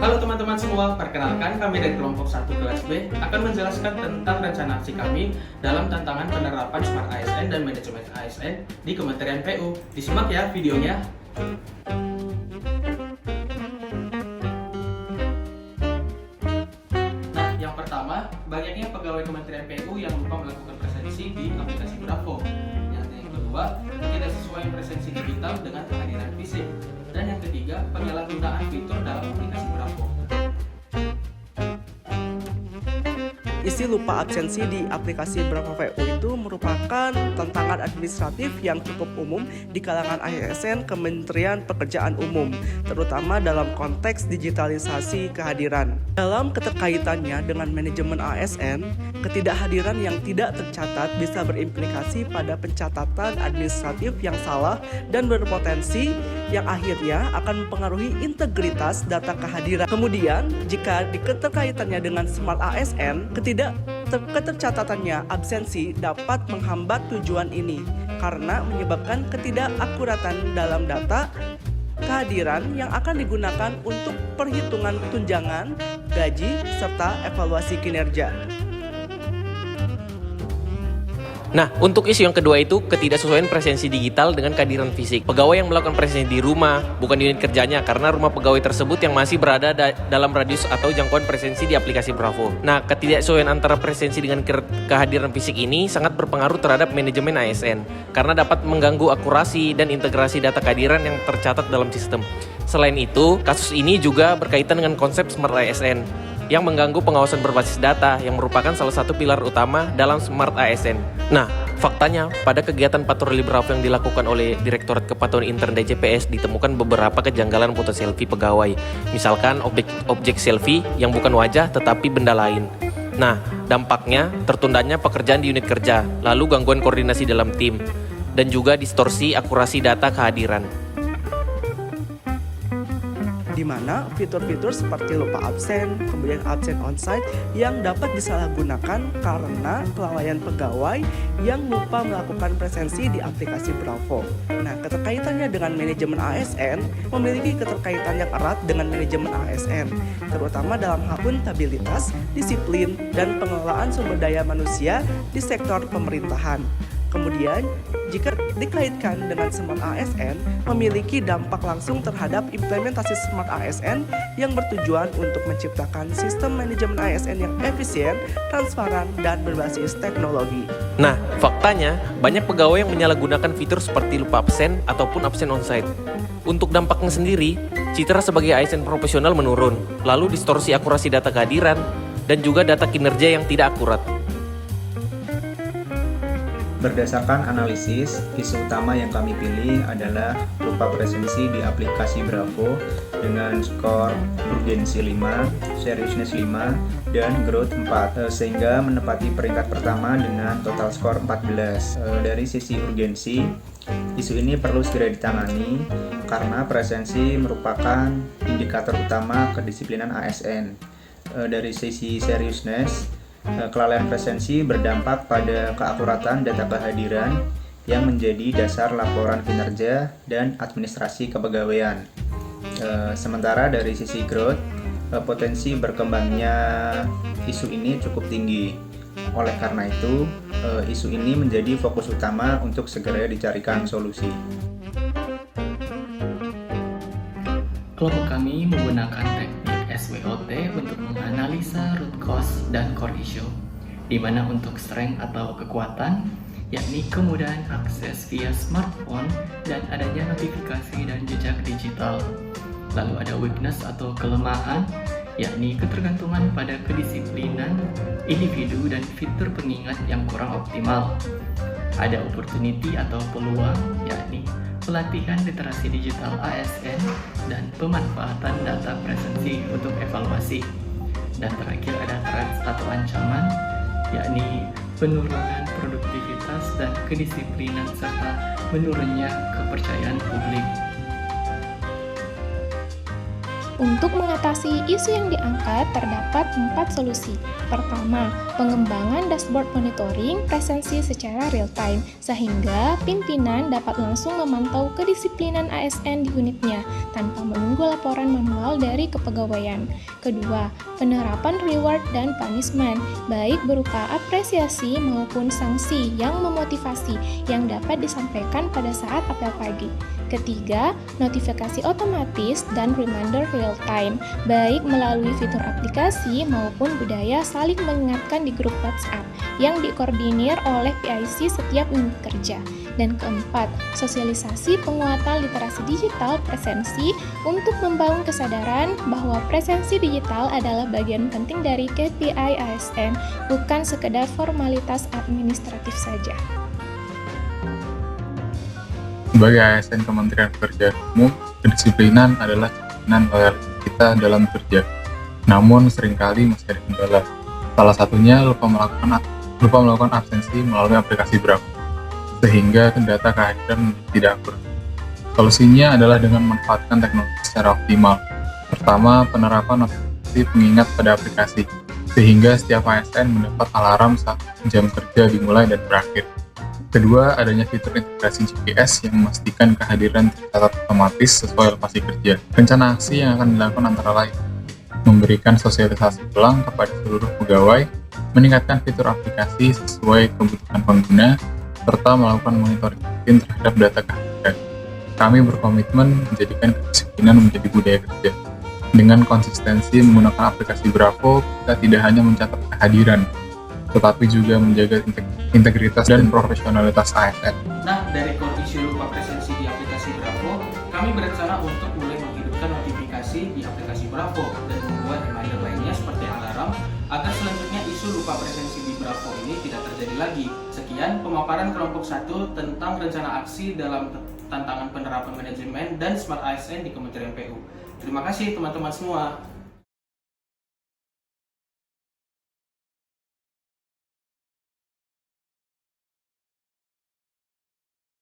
Halo teman-teman semua, perkenalkan kami dari kelompok 1 kelas B akan menjelaskan tentang rencana aksi kami dalam tantangan penerapan Smart ASN dan Manajemen ASN di Kementerian PU. Disimak ya videonya. Nah, yang pertama, banyaknya pegawai Kementerian PU yang lupa melakukan presensi di aplikasi Bravo. Yang kedua, tidak sesuai presensi digital dengan kehadiran fisik. Dan yang ketiga, penyalahgunaan fitur dalam aplikasi Bravo. Isi lupa absensi di aplikasi Bravo VU itu merupakan tantangan administratif yang cukup umum di kalangan ASN Kementerian Pekerjaan Umum, terutama dalam konteks digitalisasi kehadiran. Dalam keterkaitannya dengan manajemen ASN, ketidakhadiran yang tidak tercatat bisa berimplikasi pada pencatatan administratif yang salah dan berpotensi yang akhirnya akan mempengaruhi integritas data kehadiran. Kemudian, jika keterkaitannya dengan Smart ASN, ketercatatannya absensi dapat menghambat tujuan ini karena menyebabkan ketidakakuratan dalam data kehadiran yang akan digunakan untuk perhitungan tunjangan, gaji, serta evaluasi kinerja. Nah, untuk isu yang kedua itu ketidaksesuaian presensi digital dengan kehadiran fisik. Pegawai yang melakukan presensi di rumah, bukan di unit kerjanya, karena rumah pegawai tersebut yang masih berada dalam radius atau jangkauan presensi di aplikasi Bravo. Nah, ketidaksesuaian antara presensi dengan kehadiran fisik ini sangat berpengaruh terhadap manajemen ASN, karena dapat mengganggu akurasi dan integrasi data kehadiran yang tercatat dalam sistem. Selain itu, kasus ini juga berkaitan dengan konsep Smart ASN, yang mengganggu pengawasan berbasis data yang merupakan salah satu pilar utama dalam Smart ASN. Nah, faktanya pada kegiatan patroli Bravo yang dilakukan oleh Direktorat Kepatuhan Intern DJPS ditemukan beberapa kejanggalan foto selfie pegawai. Misalkan objek selfie yang bukan wajah tetapi benda lain. Nah, dampaknya tertundanya pekerjaan di unit kerja, lalu gangguan koordinasi dalam tim, dan juga distorsi akurasi data kehadiran. Di mana fitur-fitur seperti lupa absen, kemudian absen onsite yang dapat disalahgunakan karena kelalaian pegawai yang lupa melakukan presensi di aplikasi Bravo. Nah, keterkaitannya dengan manajemen ASN memiliki keterkaitan yang erat dengan manajemen ASN, terutama dalam hal akuntabilitas, disiplin, dan pengelolaan sumber daya manusia di sektor pemerintahan. Kemudian, jika dikaitkan dengan Smart ASN, memiliki dampak langsung terhadap implementasi Smart ASN yang bertujuan untuk menciptakan sistem manajemen ASN yang efisien, transparan, dan berbasis teknologi. Nah, faktanya banyak pegawai yang menyalahgunakan fitur seperti lupa absen ataupun absen onsite. Untuk dampaknya sendiri, citra sebagai ASN profesional menurun, lalu distorsi akurasi data kehadiran, dan juga data kinerja yang tidak akurat. Berdasarkan analisis, isu utama yang kami pilih adalah lupa presensi di aplikasi Bravo dengan skor urgensi 5, seriousness 5, dan growth 4, sehingga menempati peringkat pertama dengan total skor 14. Dari sisi urgensi, isu ini perlu segera ditangani karena presensi merupakan indikator utama kedisiplinan ASN. Dari sisi seriousness, kelalaian presensi berdampak pada keakuratan data kehadiran yang menjadi dasar laporan kinerja dan administrasi kepegawaian. Sementara dari sisi growth, potensi berkembangnya isu ini cukup tinggi. Oleh karena itu, isu ini menjadi fokus utama untuk segera dicarikan solusi. Kelompok kami menggunakan teknik SWOT untuk menganalisa root cause dan core issue, di mana untuk strength atau kekuatan, yakni kemudahan akses via smartphone dan adanya notifikasi dan jejak digital. Lalu ada weakness atau kelemahan, yakni ketergantungan pada kedisiplinan individu dan fitur pengingat yang kurang optimal. Ada opportunity atau peluang, yakni pelatihan literasi digital ASN dan pemanfaatan data presensi untuk evaluasi. Dan terakhir ada threats atau ancaman, yakni penurunan produktivitas dan kedisiplinan serta menurunnya kepercayaan publik. Untuk mengatasi isu yang diangkat, terdapat 4 solusi. Pertama, pengembangan dashboard monitoring presensi secara real-time, sehingga pimpinan dapat langsung memantau kedisiplinan ASN di unitnya tanpa menunggu laporan manual dari kepegawaian. Kedua, penerapan reward dan punishment, baik berupa apresiasi maupun sanksi yang memotivasi yang dapat disampaikan pada saat apel pagi. Ketiga, notifikasi otomatis dan reminder real time, baik melalui fitur aplikasi maupun budaya saling mengingatkan di grup WhatsApp yang dikoordinir oleh PIC setiap unit kerja. Dan keempat, sosialisasi penguatan literasi digital presensi untuk membangun kesadaran bahwa presensi digital adalah bagian penting dari KPI ASN, bukan sekedar formalitas administratif saja. Sebagai ASN Kementerian Pekerjaan Umum, kedisiplinan adalah cerminan loyalitas kita dalam kerja. Namun seringkali masih ada kendala. Salah satunya lupa melakukan absensi melalui aplikasi Bravo, sehingga data kehadiran tidak akurat. Solusinya adalah dengan memanfaatkan teknologi secara optimal. Pertama, penerapan notifikasi pengingat pada aplikasi, sehingga setiap ASN mendapat alarm saat jam kerja dimulai dan berakhir. Kedua, adanya fitur integrasi GPS yang memastikan kehadiran tercatat otomatis sesuai lokasi kerja. Rencana aksi yang akan dilakukan antara lain, memberikan sosialisasi ulang kepada seluruh pegawai, meningkatkan fitur aplikasi sesuai kebutuhan pengguna, serta melakukan monitoring rutin terhadap data kehadiran. Kami berkomitmen menjadikan kedisiplinan menjadi budaya kerja. Dengan konsistensi menggunakan aplikasi Bravo, kita tidak hanya mencatat kehadiran, tetapi juga menjaga integritas dan profesionalitas ASN. Nah, dari core issue lupa presensi di aplikasi Bravo, kami berencana untuk mulai menghidupkan notifikasi di aplikasi Bravo dan membuat reminder lainnya seperti alarm agar selanjutnya isu lupa presensi di Bravo ini tidak terjadi lagi. Sekian pemaparan kelompok 1 tentang rencana aksi dalam tantangan penerapan manajemen dan Smart ASN di Kementerian PU. Terima kasih teman-teman semua.